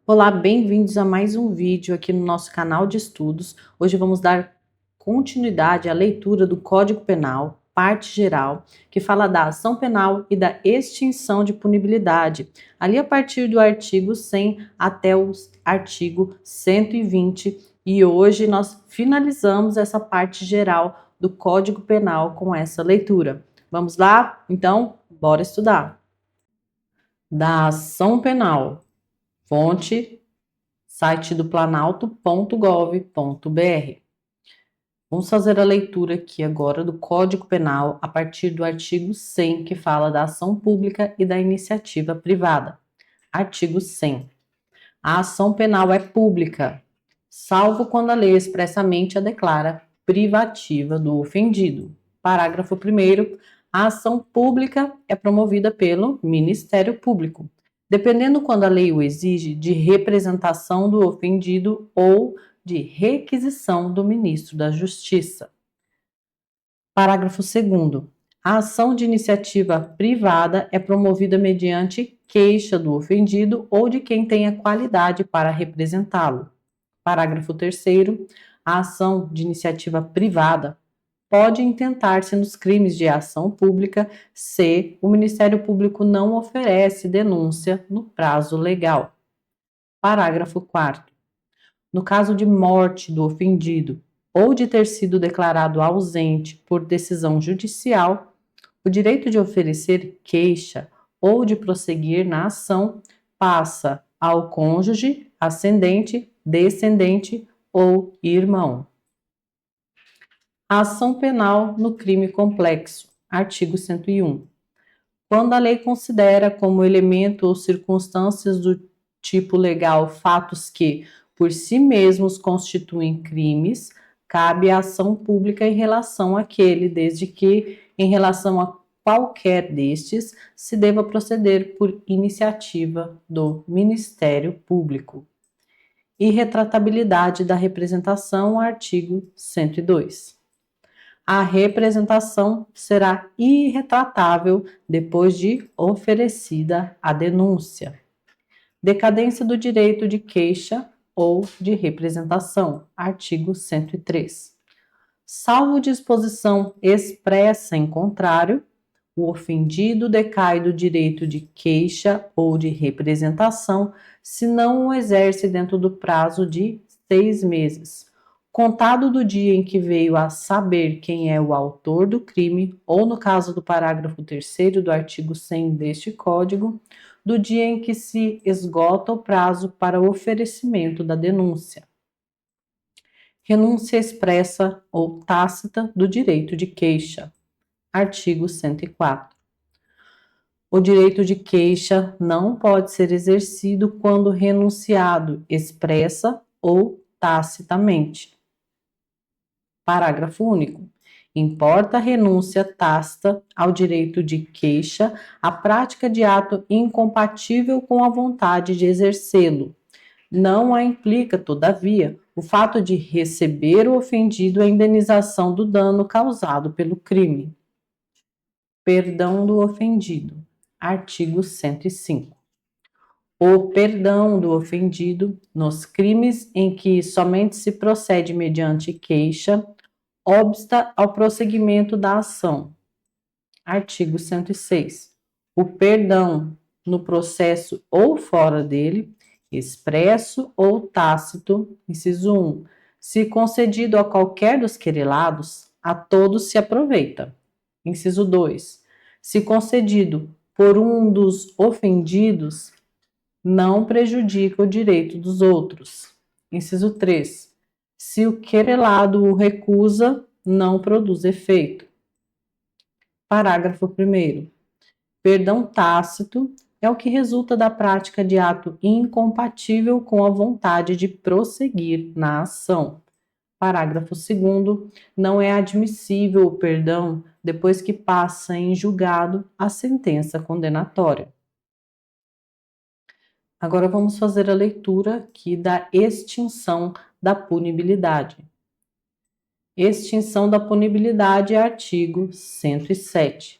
Olá, bem-vindos a mais um vídeo aqui no nosso canal de estudos. Hoje vamos dar continuidade à leitura do Código Penal, parte geral, que fala da ação penal e da extinção de punibilidade, ali a partir do artigo 100 até o artigo 120, e hoje nós finalizamos essa parte geral do Código Penal com essa leitura. Vamos lá? Então, bora estudar. Da ação penal. Fonte: site do planalto.gov.br. Vamos fazer a leitura aqui agora do Código Penal a partir do artigo 100, que fala da ação pública e da iniciativa privada. Artigo 100. A ação penal é pública, salvo quando a lei expressamente a declara privativa do ofendido. Parágrafo 1º. A ação pública é promovida pelo Ministério Público, dependendo, quando a lei o exige, de representação do ofendido ou de requisição do ministro da Justiça. Parágrafo 2º. A ação de iniciativa privada é promovida mediante queixa do ofendido ou de quem tenha qualidade para representá-lo. Parágrafo 3º. A ação de iniciativa privada pode intentar-se nos crimes de ação pública se o Ministério Público não oferece denúncia no prazo legal. Parágrafo 4º. No caso de morte do ofendido ou de ter sido declarado ausente por decisão judicial, o direito de oferecer queixa ou de prosseguir na ação passa ao cônjuge, ascendente, descendente ou irmão. A ação penal no crime complexo. Artigo 101. Quando a lei considera como elemento ou circunstâncias do tipo legal fatos que, por si mesmos, constituem crimes, cabe a ação pública em relação àquele, desde que, em relação a qualquer destes, se deva proceder por iniciativa do Ministério Público. Irretratabilidade da representação. Artigo 102. A representação será irretratável depois de oferecida a denúncia. Decadência do direito de queixa ou de representação. Artigo 103. Salvo disposição expressa em contrário, o ofendido decai do direito de queixa ou de representação se não o exerce dentro do prazo de 6 meses, contado do dia em que veio a saber quem é o autor do crime, ou, no caso do parágrafo 3º do artigo 100 deste Código, do dia em que se esgota o prazo para o oferecimento da denúncia. Renúncia expressa ou tácita do direito de queixa. Artigo 104. O direito de queixa não pode ser exercido quando renunciado expressa ou tacitamente. Parágrafo único. Importa a renúncia tácita ao direito de queixa a prática de ato incompatível com a vontade de exercê-lo. Não a implica, todavia, o fato de receber o ofendido a indenização do dano causado pelo crime. Perdão do ofendido. Artigo 105. O perdão do ofendido nos crimes em que somente se procede mediante queixa obsta ao prosseguimento da ação. Artigo 106. O perdão no processo ou fora dele, expresso ou tácito, inciso 1, se concedido a qualquer dos querelados, a todos se aproveita. Inciso 2. Se concedido por um dos ofendidos, não prejudica o direito dos outros. Inciso 3. Se o querelado o recusa, não produz efeito. Parágrafo 1º. Perdão tácito é o que resulta da prática de ato incompatível com a vontade de prosseguir na ação. Parágrafo 2º. Não é admissível o perdão depois que passa em julgado a sentença condenatória. Agora vamos fazer a leitura aqui da extinção da punibilidade. Extinção da punibilidade, artigo 107.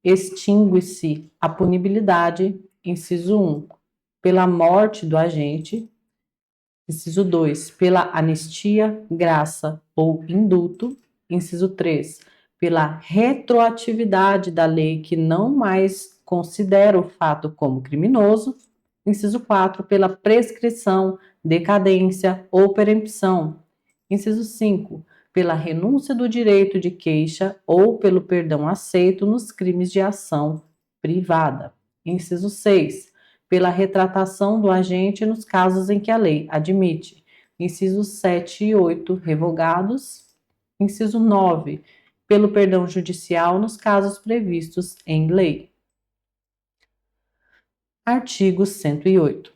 Extingue-se a punibilidade, inciso 1, pela morte do agente. Inciso 2, pela anistia, graça ou indulto. Inciso 3, pela retroatividade da lei que não mais considera o fato como criminoso. Inciso 4, pela prescrição, decadência ou perempção. Inciso 5, pela renúncia do direito de queixa ou pelo perdão aceito nos crimes de ação privada. Inciso 6, pela retratação do agente nos casos em que a lei admite. Incisos 7 e 8, revogados. Inciso 9, pelo perdão judicial nos casos previstos em lei. Artigo 108.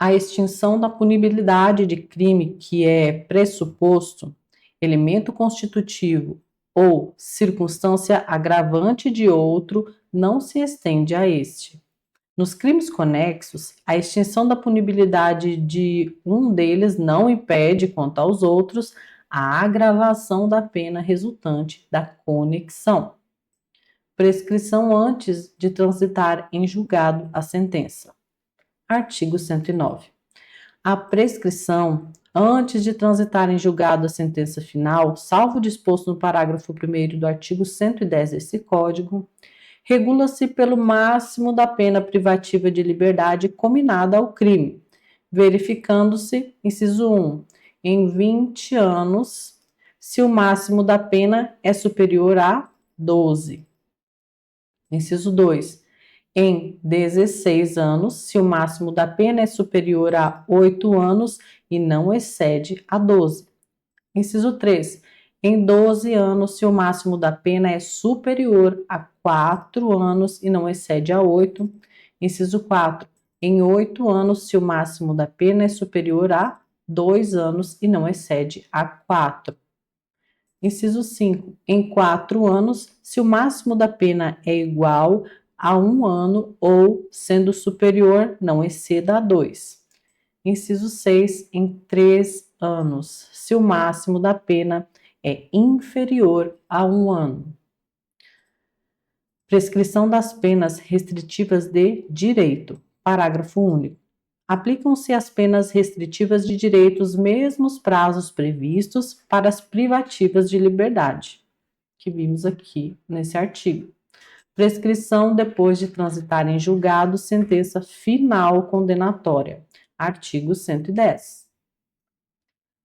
A extinção da punibilidade de crime que é pressuposto, elemento constitutivo ou circunstância agravante de outro não se estende a este. Nos crimes conexos, a extinção da punibilidade de um deles não impede, quanto aos outros, a agravação da pena resultante da conexão. Prescrição antes de transitar em julgado a sentença. Artigo 109. A prescrição antes de transitar em julgado a sentença final, salvo o disposto no parágrafo 1º do artigo 110 desse Código, regula-se pelo máximo da pena privativa de liberdade cominada ao crime, verificando-se, inciso 1, em 20 anos, se o máximo da pena é superior a 12. Inciso 2, em 16 anos, se o máximo da pena é superior a 8 anos e não excede a 12. Inciso 3, em 12 anos, se o máximo da pena é superior a 4 anos e não excede a 8. Inciso 4, em 8 anos, se o máximo da pena é superior a 2 anos e não excede a 4. Inciso 5, em 4 anos, se o máximo da pena é igual a 1 ano ou, sendo superior, não exceda a 2. Inciso 6, em 3 anos, se o máximo da pena é inferior a 1 ano. Prescrição das penas restritivas de direito. Parágrafo único. Aplicam-se às penas restritivas de direito os mesmos prazos previstos para as privativas de liberdade, que vimos aqui nesse artigo. Prescrição depois de transitar em julgado sentença final condenatória. Artigo 110.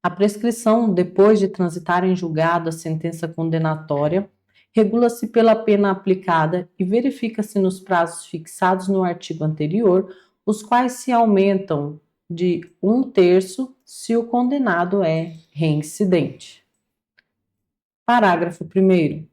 A prescrição depois de transitar em julgado a sentença condenatória regula-se pela pena aplicada e verifica-se nos prazos fixados no artigo anterior, os quais se aumentam de 1/3 se o condenado é reincidente. Parágrafo 1º.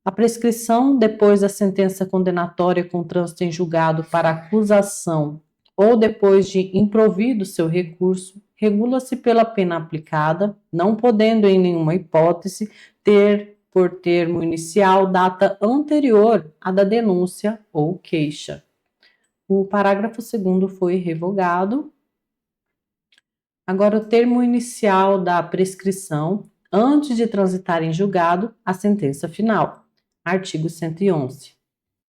A prescrição depois da sentença condenatória com trânsito em julgado para acusação ou depois de improvido seu recurso, regula-se pela pena aplicada, não podendo em nenhuma hipótese ter por termo inicial data anterior à da denúncia ou queixa. O parágrafo 2º foi revogado. Agora, o termo inicial da prescrição, antes de transitar em julgado a sentença final. Artigo 111.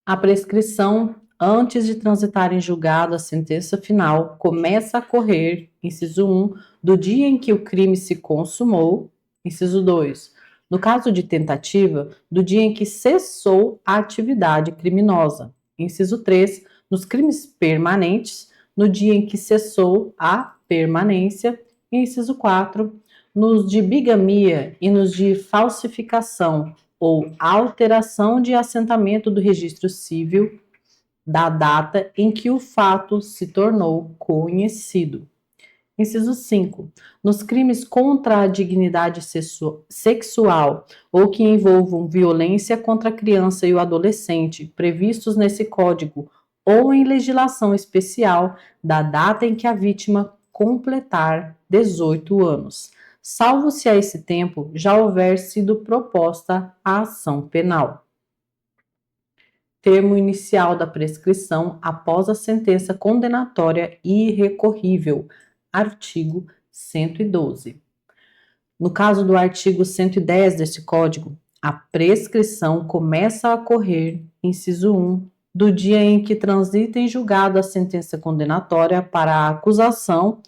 A prescrição, antes de transitar em julgado a sentença final, começa a correr, inciso 1, do dia em que o crime se consumou, inciso 2, no caso de tentativa, do dia em que cessou a atividade criminosa, inciso 3, nos crimes permanentes, no dia em que cessou a permanência, inciso 4, nos de bigamia e nos de falsificação ou alteração de assentamento do registro civil da data em que o fato se tornou conhecido. Inciso 5. Nos crimes contra a dignidade sexual ou que envolvam violência contra a criança e o adolescente, previstos nesse Código ou em legislação especial da data em que a vítima completar 18 anos, salvo se a esse tempo já houver sido proposta a ação penal. Termo inicial da prescrição após a sentença condenatória irrecorrível. Artigo 112. No caso do artigo 110 deste Código, a prescrição começa a correr, inciso 1, do dia em que transita em julgado a sentença condenatória para a acusação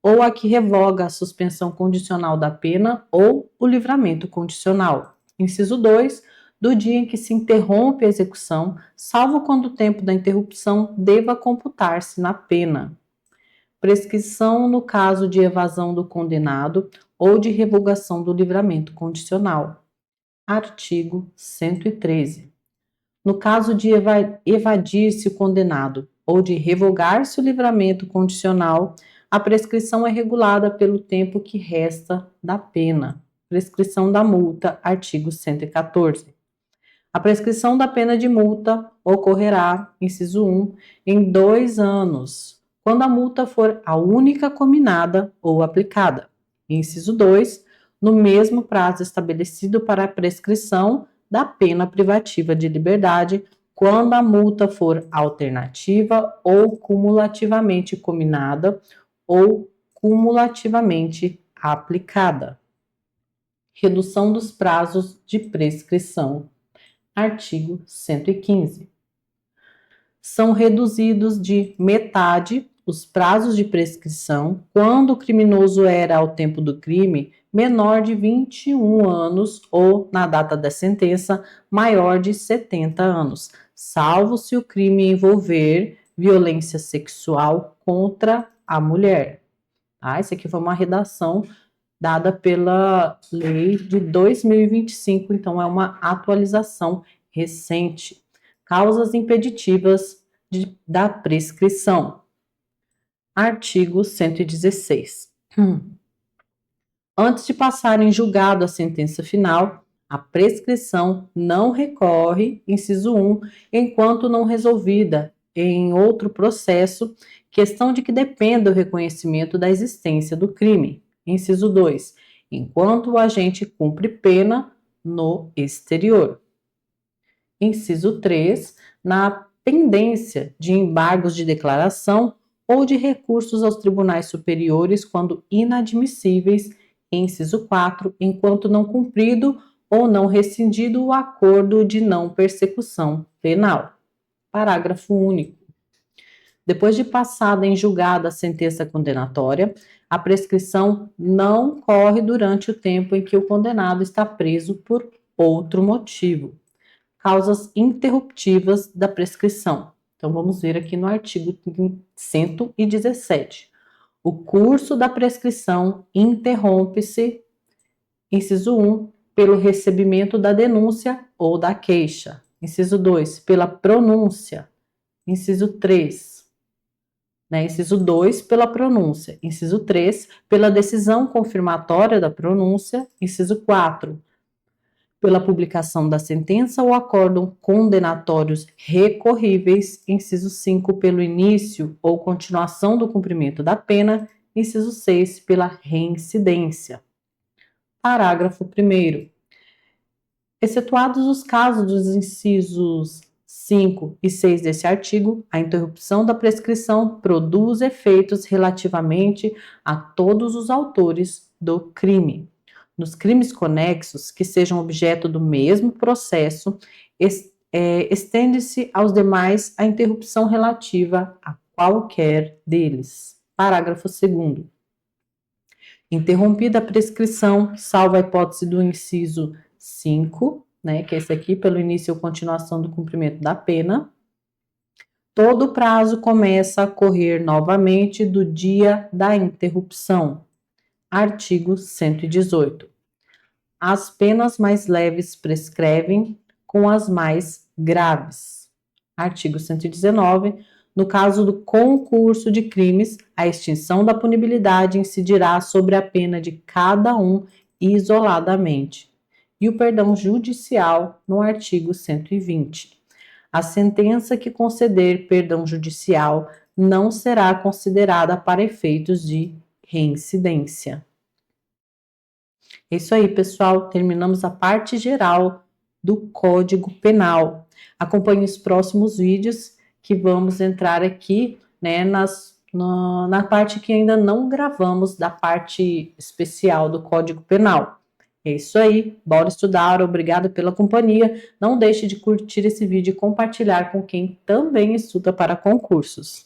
ou a que revoga a suspensão condicional da pena ou o livramento condicional. Inciso 2, do dia em que se interrompe a execução, salvo quando o tempo da interrupção deva computar-se na pena. Prescrição no caso de evasão do condenado ou de revogação do livramento condicional. Artigo 113. No caso de evadir-se o condenado ou de revogar-se o livramento condicional, a prescrição é regulada pelo tempo que resta da pena. Prescrição da multa, artigo 114. A prescrição da pena de multa ocorrerá, inciso 1, em 2 anos, quando a multa for a única cominada ou aplicada. Inciso 2, no mesmo prazo estabelecido para a prescrição da pena privativa de liberdade, quando a multa for alternativa ou cumulativamente cominada ou cumulativamente aplicada. Redução dos prazos de prescrição. Artigo 115. São reduzidos de metade os prazos de prescrição quando o criminoso era, ao tempo do crime, menor de 21 anos ou, na data da sentença, maior de 70 anos, salvo se o crime envolver violência sexual contra a mulher. Isso aqui foi uma redação dada pela lei de 2025, então é uma atualização recente. Causas impeditivas da prescrição. Artigo 116. Antes de passar em julgado a sentença final, a prescrição não recorre, inciso 1, enquanto não resolvida em outro processo, questão de que dependa o reconhecimento da existência do crime. Inciso 2, enquanto o agente cumpre pena no exterior. Inciso 3, na pendência de embargos de declaração ou de recursos aos tribunais superiores quando inadmissíveis. Inciso 4, enquanto não cumprido ou não rescindido o acordo de não persecução penal. Parágrafo único. Depois de passada em julgado a sentença condenatória, a prescrição não corre durante o tempo em que o condenado está preso por outro motivo. Causas interruptivas da prescrição. Então, vamos ver aqui no artigo 117. O curso da prescrição interrompe-se, inciso 1, pelo recebimento da denúncia ou da queixa. Inciso 2, pela pronúncia. Inciso 3, inciso 2, pela pronúncia. Inciso 3, pela decisão confirmatória da pronúncia. Inciso 4, pela publicação da sentença ou acórdão condenatórios recorríveis. Inciso 5, pelo início ou continuação do cumprimento da pena. Inciso 6, pela reincidência. Parágrafo 1º. Excetuados os casos dos incisos 5 e 6 desse artigo, a interrupção da prescrição produz efeitos relativamente a todos os autores do crime. Nos crimes conexos, que sejam objeto do mesmo processo, estende-se aos demais a interrupção relativa a qualquer deles. Parágrafo 2º. Interrompida a prescrição, salvo a hipótese do inciso 5, que é esse aqui, pelo início ou continuação do cumprimento da pena, todo o prazo começa a correr novamente do dia da interrupção. Artigo 118. As penas mais leves prescrevem com as mais graves. Artigo 119. No caso do concurso de crimes, a extinção da punibilidade incidirá sobre a pena de cada um isoladamente. E o perdão judicial no artigo 120. A sentença que conceder perdão judicial não será considerada para efeitos de reincidência. É isso aí, pessoal. Terminamos a parte geral do Código Penal. Acompanhe os próximos vídeos que vamos entrar aqui, na parte que ainda não gravamos da parte especial do Código Penal. É isso aí, bora estudar, obrigado pela companhia. Não deixe de curtir esse vídeo e compartilhar com quem também estuda para concursos.